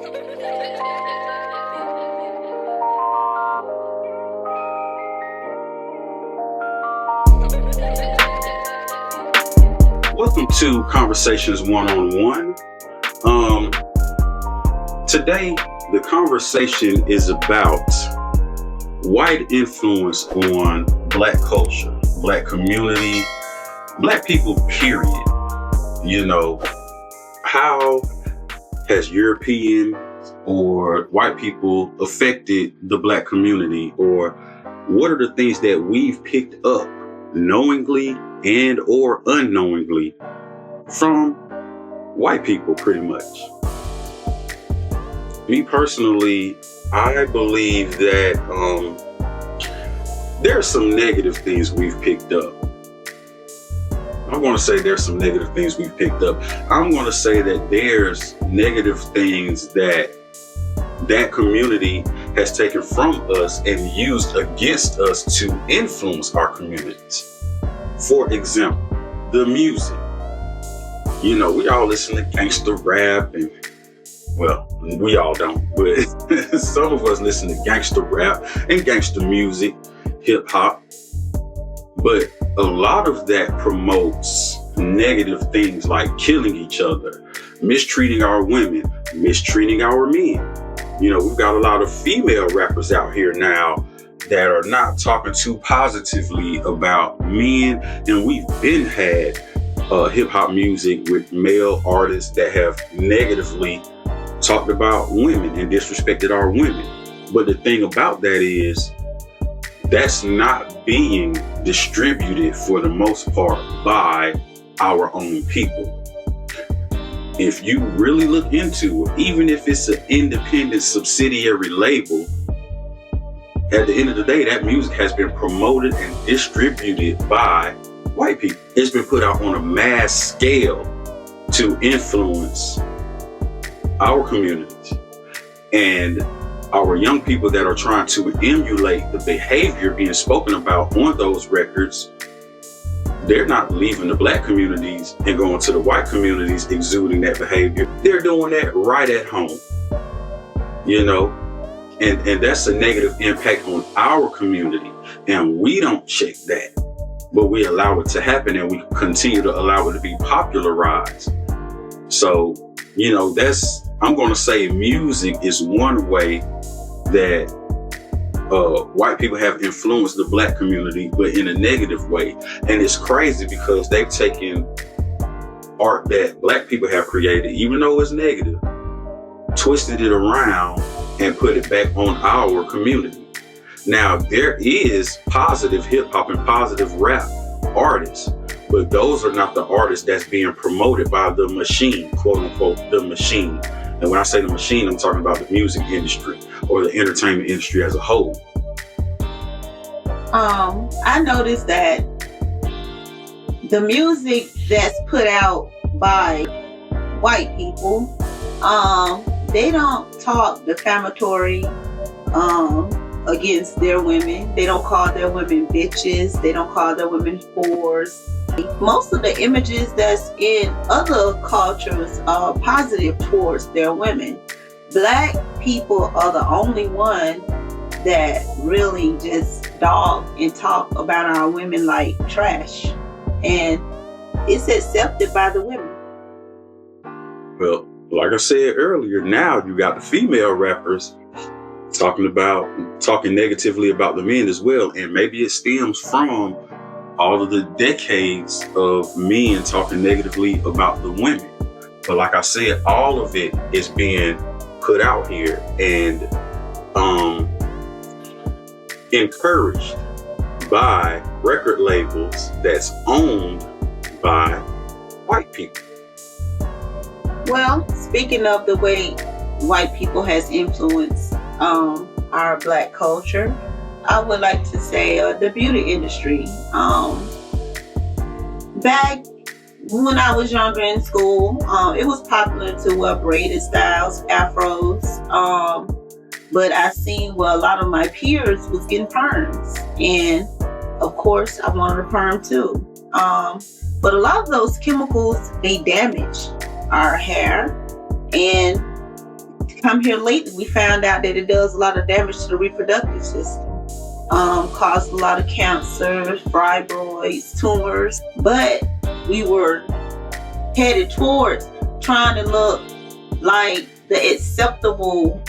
Welcome to Conversations One-on-One. Today, the conversation is about white influence on Black culture, Black community, Black people, period. You know, how has European or white people affected the Black community, or what are the things that we've picked up knowingly and or unknowingly from white people, pretty much. Me personally, I believe that there are some negative things we've picked up. I'm going to say there's some negative things we've picked up. I'm going to say that there's negative things that community has taken from us and used against us to influence our communities. For example, the music. You know, we all listen to gangster rap and, well, we all don't, but some of us listen to gangster rap and gangster music, hip hop. But a lot of that promotes negative things like killing each other, mistreating our women, mistreating our men. You know, we've got a lot of female rappers out here now that are not talking too positively about men, and we've been had hip hop music with male artists that have negatively talked about women and disrespected our women. But the thing about that is that's not being distributed for the most part by our own people. If you really look into it, even if it's an independent subsidiary label, at the end of the day, that music has been promoted and distributed by white people. It's been put out on a mass scale to influence our communities. And our young people that are trying to emulate the behavior being spoken about on those records, they're not leaving the Black communities and going to the white communities exuding that behavior. They're doing that right at home, you know? And that's a negative impact on our community. And we don't check that, but we allow it to happen, and we continue to allow it to be popularized. So, you know, I'm going to say music is one way that white people have influenced the Black community, but in a negative way. And it's crazy because they've taken art that Black people have created, even though it's negative, twisted it around and put it back on our community. Now, there is positive hip hop and positive rap artists, but those are not the artists that's being promoted by the machine, quote unquote, the machine. And when I say the machine, I'm talking about the music industry or the entertainment industry as a whole. I noticed that the music that's put out by white people, they don't talk defamatory against their women. They don't call their women bitches. They don't call their women whores. Most of the images that's in other cultures are positive towards their women. Black people are the only one that really just dog and talk about our women like trash. And it's accepted by the women. Well, like I said earlier, now you got the female rappers talking negatively about the men as well. And maybe it stems from all of the decades of men talking negatively about the women. But like I said, all of it is being put out here and encouraged by record labels that's owned by white people. Well, speaking of the way white people has influenced our Black culture, I would like to say the beauty industry. Back when I was younger in school, it was popular to wear braided styles, afros, but I seen where a lot of my peers was getting perms, and of course I wanted a perm too. But a lot of those chemicals, they damage our hair and Come here lately, we found out that it does a lot of damage to the reproductive system. Causes a lot of cancer, fibroids, tumors. But we were headed towards trying to look like the acceptable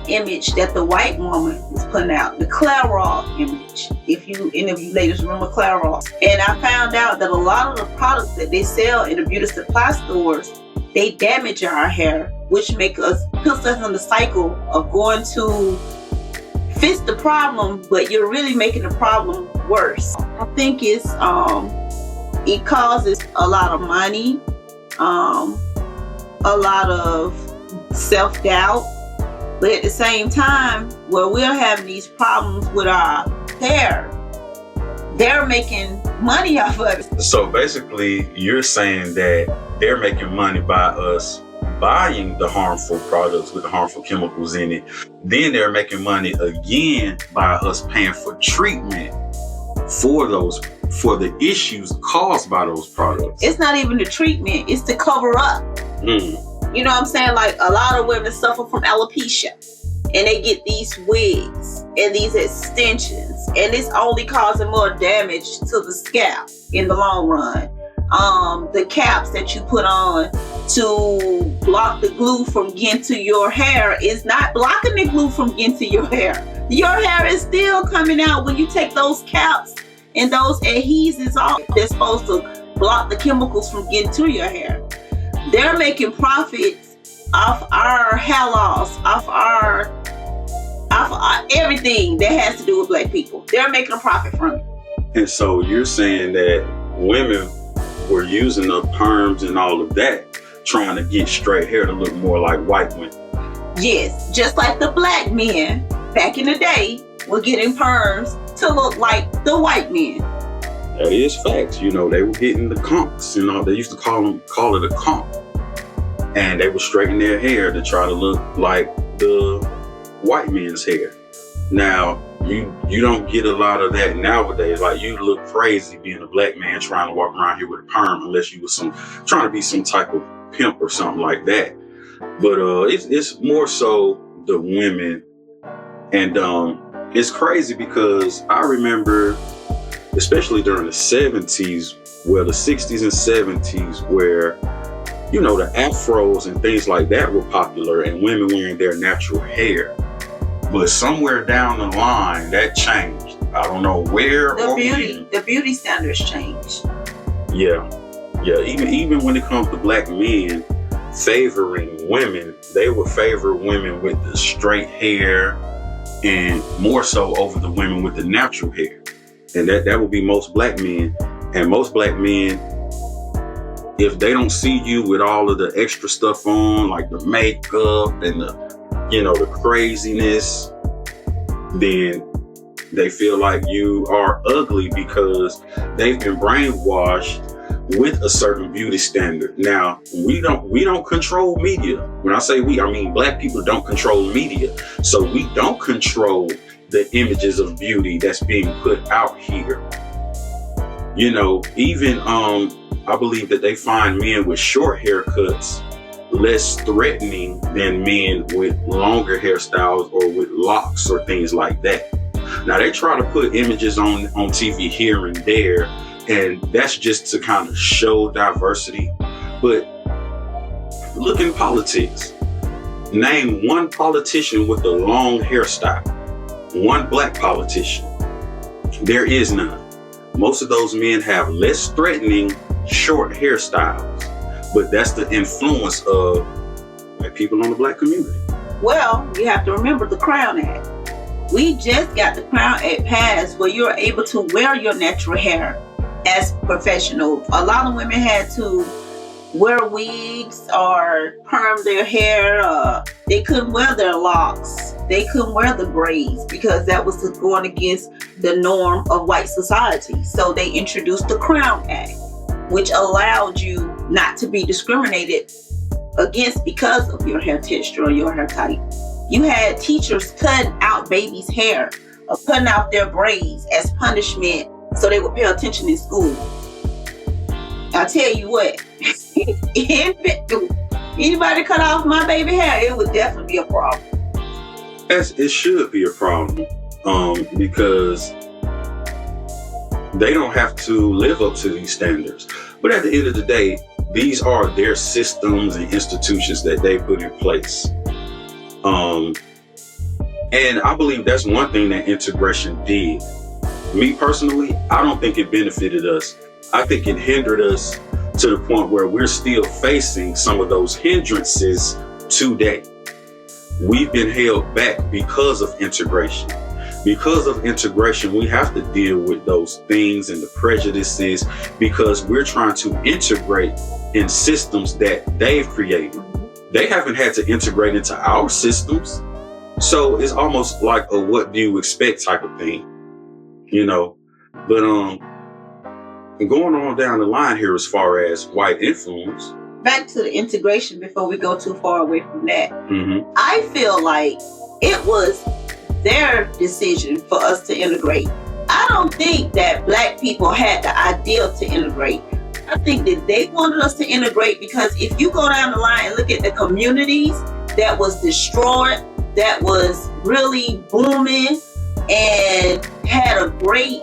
image that the white woman was putting out, the Clairol image. If any of you ladies remember Clairol. And I found out that a lot of the products that they sell in the beauty supply stores, they damage our hair, which puts us in the cycle of going to fix the problem, but you're really making the problem worse. I think it causes a lot of money, a lot of self-doubt, but at the same time, where we're having these problems with our hair, they're making money off of it. So basically, you're saying that they're making money by us buying the harmful products with the harmful chemicals in it. Then they're making money again by us paying for treatment for the issues caused by those products. It's not even the treatment, it's to cover up. You know what I'm saying? Like, a lot of women suffer from alopecia and they get these wigs and these extensions, and it's only causing more damage to the scalp in the long run. The caps that you put on to block the glue from getting to your hair is not blocking the glue from getting to your hair. Your hair is still coming out when you take those caps and those adhesives off. They're supposed to block the chemicals from getting to your hair. They're making profits off our hair loss, off our everything that has to do with black people. They're making a profit from it. And so you're saying that women were using the perms and all of that, trying to get straight hair to look more like white women. Yes, just like the black men back in the day were getting perms to look like the white men. That is facts. You know, they were getting the conks, you know, they used to call it a conk. And they would straighten their hair to try to look like the white men's hair. Now, you don't get a lot of that nowadays. Like, you look crazy being a black man trying to walk around here with a perm, unless you was trying to be some type of pimp or something like that. But it's more so the women. And it's crazy because I remember, especially during the 70s, well, the 60s and 70s, where, you know, the afros and things like that were popular and women wearing their natural hair. But somewhere down the line, that changed. I don't know where or when. The beauty standards changed. Yeah. Even when it comes to black men favoring women, they would favor women with the straight hair and more so over the women with the natural hair. And that would be most black men. And most black men, if they don't see you with all of the extra stuff on, like the makeup and the craziness, then they feel like you are ugly because they've been brainwashed with a certain beauty standard. Now, we don't control media. When I say we, I mean black people don't control media. So we don't control the images of beauty that's being put out here. You know, even I believe that they find men with short haircuts less threatening than men with longer hairstyles or with locks or things like that. Now, they try to put images on TV here and there, and that's just to kind of show diversity. But look in politics. Name one politician with a long hairstyle. One black politician. There is none. Most of those men have less threatening short hairstyles. But that's the influence of black people on the black community. Well, you have to remember the Crown Act. We just got the Crown Act passed where you're able to wear your natural hair as professional. A lot of women had to wear wigs or perm their hair. They couldn't wear their locks. They couldn't wear the braids because that was going against the norm of white society. So they introduced the Crown Act, which allowed you not to be discriminated against because of your hair texture or your hair type. You had teachers cutting out babies' hair or cutting out their braids as punishment so they would pay attention in school. I'll tell you what, Anybody cut off my baby hair, it would definitely be a problem. It should be a problem, because they don't have to live up to these standards. But at the end of the day, these are their systems and institutions that they put in place. And I believe that's one thing that integration did. Me personally, I don't think it benefited us. I think it hindered us to the point where we're still facing some of those hindrances today. We've been held back because of integration. Because of integration, we have to deal with those things and the prejudices because we're trying to integrate in systems that they've created. They haven't had to integrate into our systems. So it's almost like a what do you expect type of thing, you know? But going on down the line here as far as white influence. Back to the integration before we go too far away from that. Mm-hmm. I feel like it was their decision for us to integrate. I don't think that Black people had the idea to integrate. I think that they wanted us to integrate because if you go down the line and look at the communities that was destroyed, that was really booming and had a great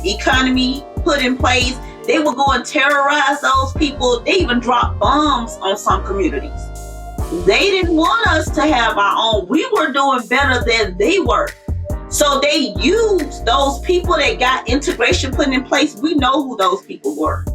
economy put in place, they would go and terrorize those people. They even dropped bombs on some communities. They didn't want us to have our own. We were doing better than they were. So they used those people that got integration put in place. We know who those people were.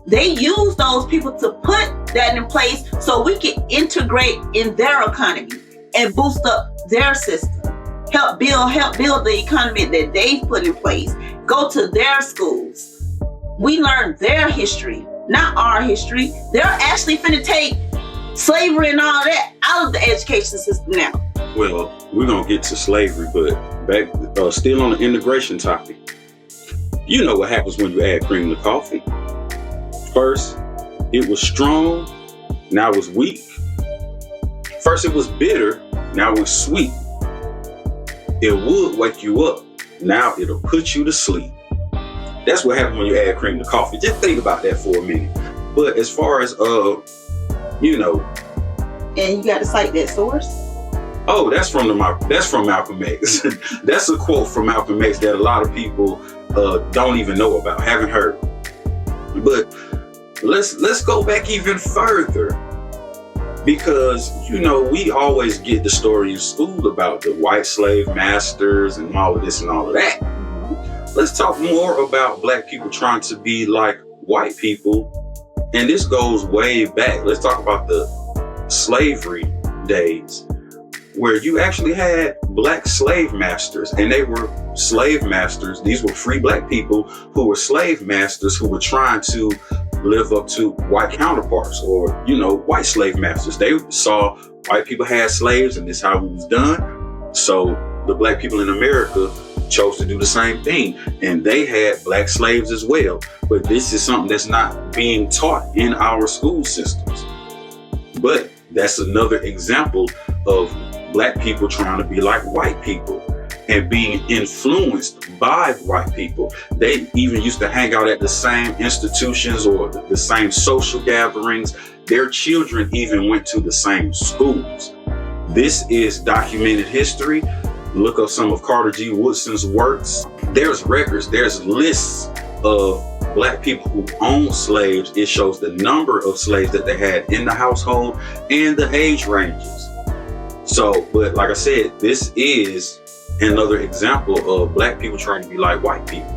They used those people to put that in place so we could integrate in their economy and boost up their system. Help build the economy that they've put in place. Go to their schools. We learn their history, not our history. They're actually finna take slavery and all that out of the education system now. Well, we're gonna get to slavery, but back still on the integration topic. You know what happens when you add cream to coffee. First, it was strong, now it's weak. First, it was bitter, now it's sweet. It would wake you up, now it'll put you to sleep. That's what happens when you add cream to coffee. Just think about that for a minute. But as far as, you know. And you got to cite that source? Oh, that's from Malcolm X. That's a quote from Malcolm X that a lot of people don't even know about, haven't heard. But let's go back even further. Because, you know, we always get the story in school about the white slave masters and all of this and all of that. Let's talk more about Black people trying to be like white people. And this goes way back. Let's talk about the slavery days where you actually had Black slave masters, and they were slave masters. These were free Black people who were slave masters who were trying to live up to white counterparts or, you know, white slave masters. They saw white people had slaves and this is how it was done. So the Black people in America chose to do the same thing, and they had Black slaves as well. But this is something that's not being taught in our school systems. But that's another example of Black people trying to be like white people and being influenced by white people. They even used to hang out at the same institutions or the same social gatherings. Their children even went to the same schools. This is documented history. Look up some of Carter G. Woodson's works. There's records, there's lists of Black people who owned slaves. It shows the number of slaves that they had in the household and the age ranges. So, but like I said, this is another example of Black people trying to be like white people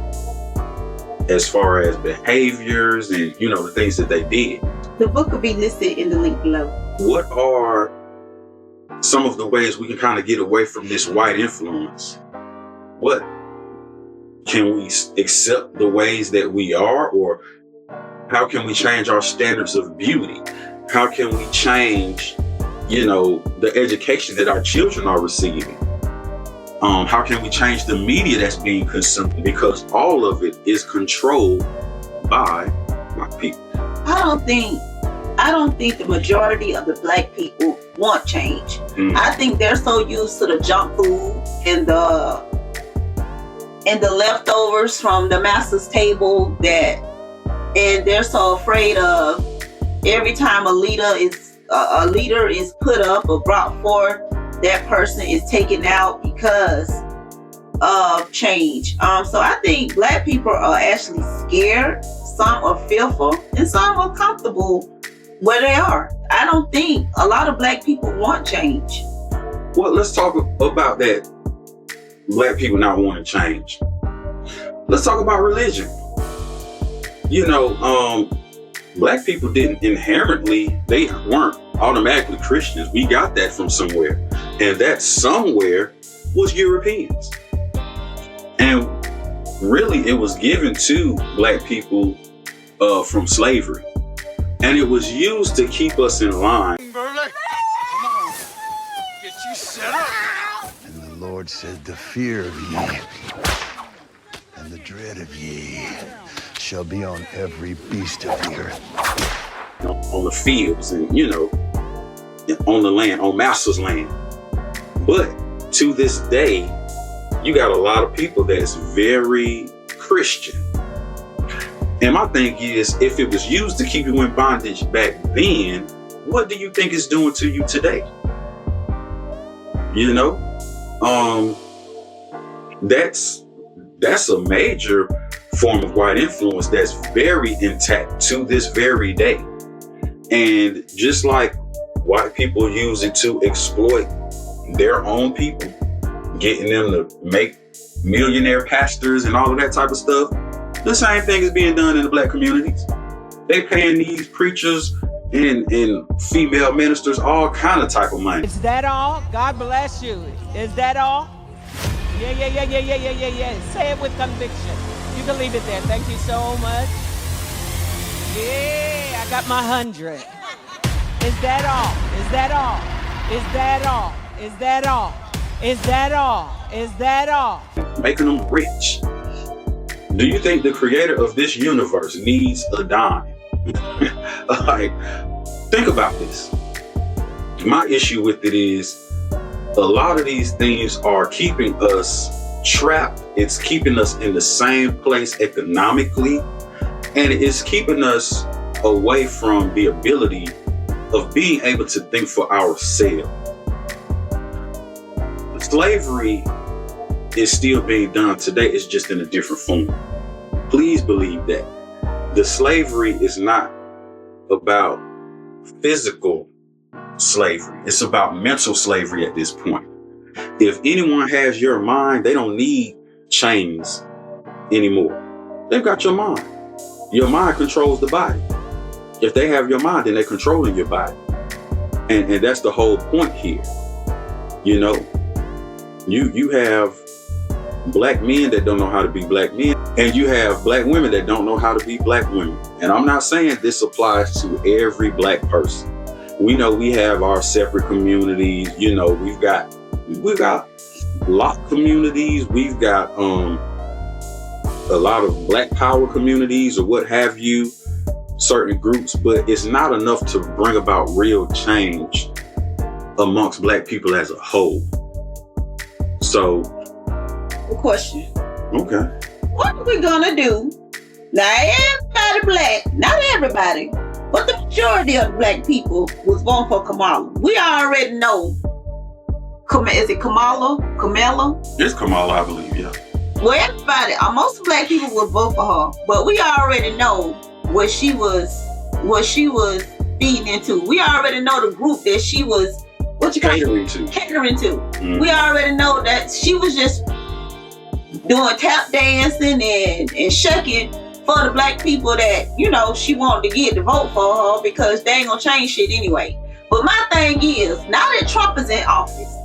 as far as behaviors and, you know, the things that they did. The book will be listed in the link below. What are some of the ways we can kind of get away from this white influence? What can we accept the ways that we are, or how can we change our standards of beauty? How can we change, you know, the education that our children are receiving? How can we change the media that's being consumed? Because all of it is controlled by white people. I don't think the majority of the Black people want change. I think they're so used to the junk food and the leftovers from the master's table and they're so afraid of every time a leader is a leader is put up or brought forth, that person is taken out because of change. So I think Black people are actually scared. Some are fearful, and some are comfortable where they are. I don't think a lot of Black people want change. Well, let's talk about that. Black people not wanting change. Let's talk about religion. Black people didn't inherently, they weren't automatically Christians. We got that from somewhere. And that somewhere was Europeans. And really, it was given to Black people from slavery. And it was used to keep us in line. Burley, come on, get you set up. And the Lord said, the fear of ye and the dread of ye shall be on every beast of the earth. On the fields and, on the land, on master's land. But to this day, you got a lot of people that's very Christian. And my thing is, if it was used to keep you in bondage back then, what do you think it's doing to you today? That's a major form of white influence that's very intact to this very day. And just like white people use it to exploit their own people, getting them to make millionaire pastors and all of that type of stuff, the same thing is being done in the Black communities. They paying these preachers and female ministers all kind of type of money. Is that all? God bless you. Is that all? Yeah. Say it with conviction. You can leave it there. Thank you so much. Yeah, I got my 100. Is that all? Is that all? Is that all? Is that all? Is that all? Is that all? Making them rich. Do you think the creator of this universe needs a dime? Like, think about this. My issue with it is a lot of these things are keeping us trapped. It's keeping us in the same place economically, and it's keeping us away from the ability of being able to think for ourselves. Slavery is still being done today. It's just in a different form. Please believe that. The slavery is not about physical slavery. It's about mental slavery at this point. If anyone has your mind, they don't need chains anymore. They've got your mind. Your mind controls the body. If they have your mind, then they're controlling your body. And that's the whole point here. You have Black men that don't know how to be Black men, and you have Black women that don't know how to be Black women. And I'm not saying this applies to every Black person. We know we have our separate communities. We've got locked communities. We've got a lot of Black power communities or what have you, certain groups, but it's not enough to bring about real change amongst Black people as a whole. So, Question. Okay. What are we gonna do? Now, everybody Black, not everybody, but the majority of the Black people was voting for Kamala. We already know. Is it Kamala? It's Kamala, I believe, yeah. Well, everybody, most Black people would vote for her, but we already know what she was feeding into. We already know the group that she was catering to. Mm-hmm. We already know that she was just doing tap dancing and shucking for the Black people that, she wanted to get to vote for her because they ain't gonna change shit anyway. But my thing is, now that Trump is in office,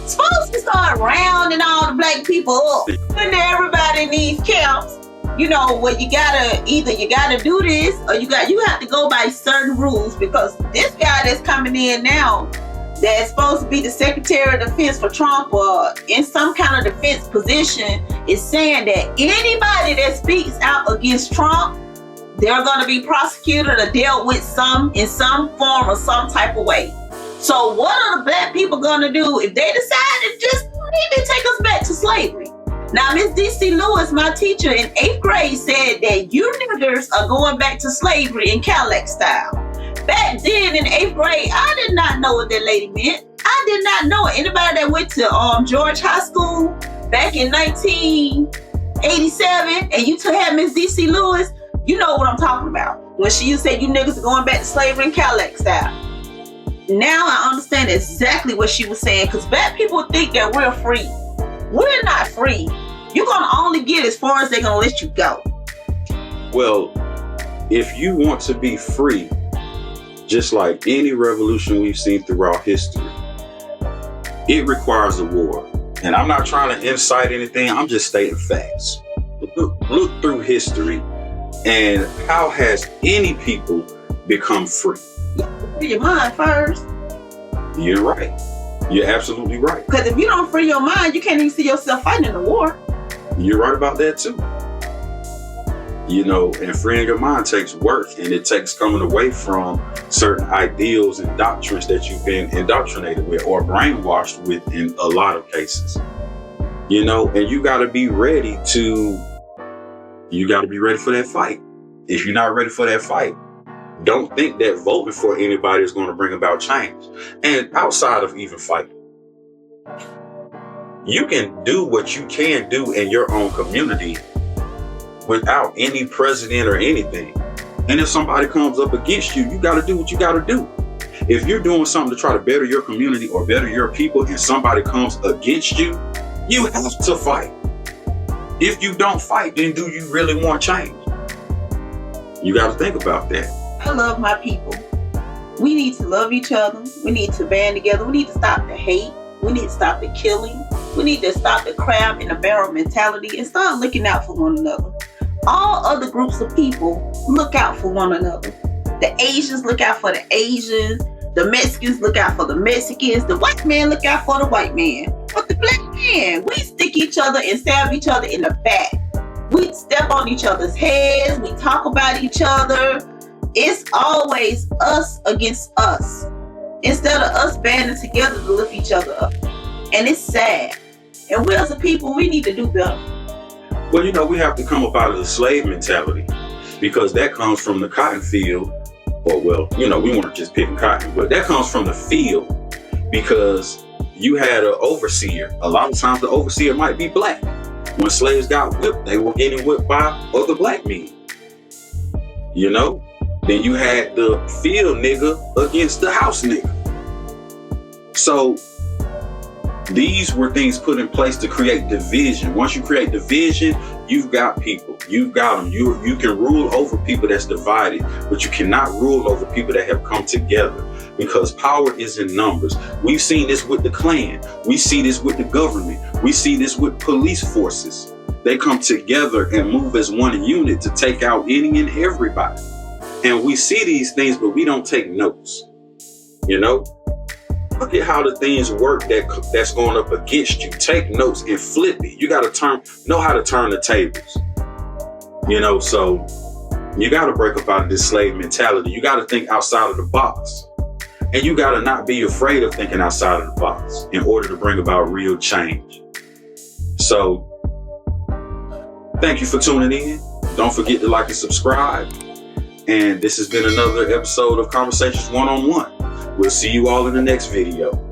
supposed to start rounding all the Black people up. Putting everybody in these camps, where you gotta do this or you have to go by certain rules, because this guy that's coming in now that's supposed to be the Secretary of Defense for Trump or in some kind of defense position is saying that anybody that speaks out against Trump, they're going to be prosecuted or dealt with in some form or some type of way. So what are the Black people going to do if they decide to just maybe take us back to slavery? Now, Miss D.C. Lewis, my teacher in 8th grade, said that you niggers are going back to slavery in Cadillac style. back then in 8th grade, I did not know what that lady meant. I did not know it. Anybody that went to George High School back in 1987 and you had Miss D.C. Lewis, you know what I'm talking about. When she used to say, you niggas are going back to slavery and Cadillac style. Now I understand exactly what she was saying, because black people think that we're free. We're not free. You're going to only get as far as they're going to let you go. Well, if you want to be free, just like any revolution we've seen throughout history, it requires a war. And I'm not trying to incite anything. I'm just stating facts. Look through history, and how has any people become free? Free your mind first. You're right. You're absolutely right. Because if you don't free your mind, you can't even see yourself fighting in the war. You're right about that too. You know, and freeing your mind takes work, and it takes coming away from certain ideals and doctrines that you've been indoctrinated with or brainwashed with in a lot of cases. You know, and you got to be ready for that fight. If you're not ready for that fight, don't think that voting for anybody is going to bring about change. And outside of even fighting, you can do what you can do in your own community without any president or anything. And if somebody comes up against you, you got to do what you got to do. If you're doing something to try to better your community or better your people and somebody comes against you, you have to fight. If you don't fight, then do you really want change? You got to think about that. I love my people. We need to love each other. We need to band together. We need to stop the hate. We need to stop the killing. We need to stop the crab in the barrel mentality and start looking out for one another. All other groups of people look out for one another. The Asians look out for the Asians. The Mexicans look out for the Mexicans. The white man look out for the white man. But the black man, we stick each other and stab each other in the back. We step on each other's heads. We talk about each other. It's always us against us, instead of us banding together to lift each other up. And it's sad. And we as a people, we need to do better. Well, you know, we have to come up out of the slave mentality, because that comes from the cotton field. Or, well, you know, we weren't just picking cotton, but that comes from the field, because you had an overseer. A lot of times the overseer might be black. When slaves got whipped, they were getting whipped by other black men. You know? Then you had the field nigga against the house nigga. So these were things put in place to create division. Once you create division, you've got people. You've got them. You can rule over people that's divided, but you cannot rule over people that have come together, because power is in numbers. We've seen this with the Klan. We see this with the government. We see this with police forces. They come together and move as one unit to take out any and everybody. And we see these things, but we don't take notes. You know? Look at how the things work that's going up against you. Take notes and flip it. You got to know how to turn the tables. You know, so you got to break up out of this slave mentality. You got to think outside of the box. And you got to not be afraid of thinking outside of the box in order to bring about real change. So, thank you for tuning in. Don't forget to like and subscribe. And this has been another episode of Conversations One-on-One. We'll see you all in the next video.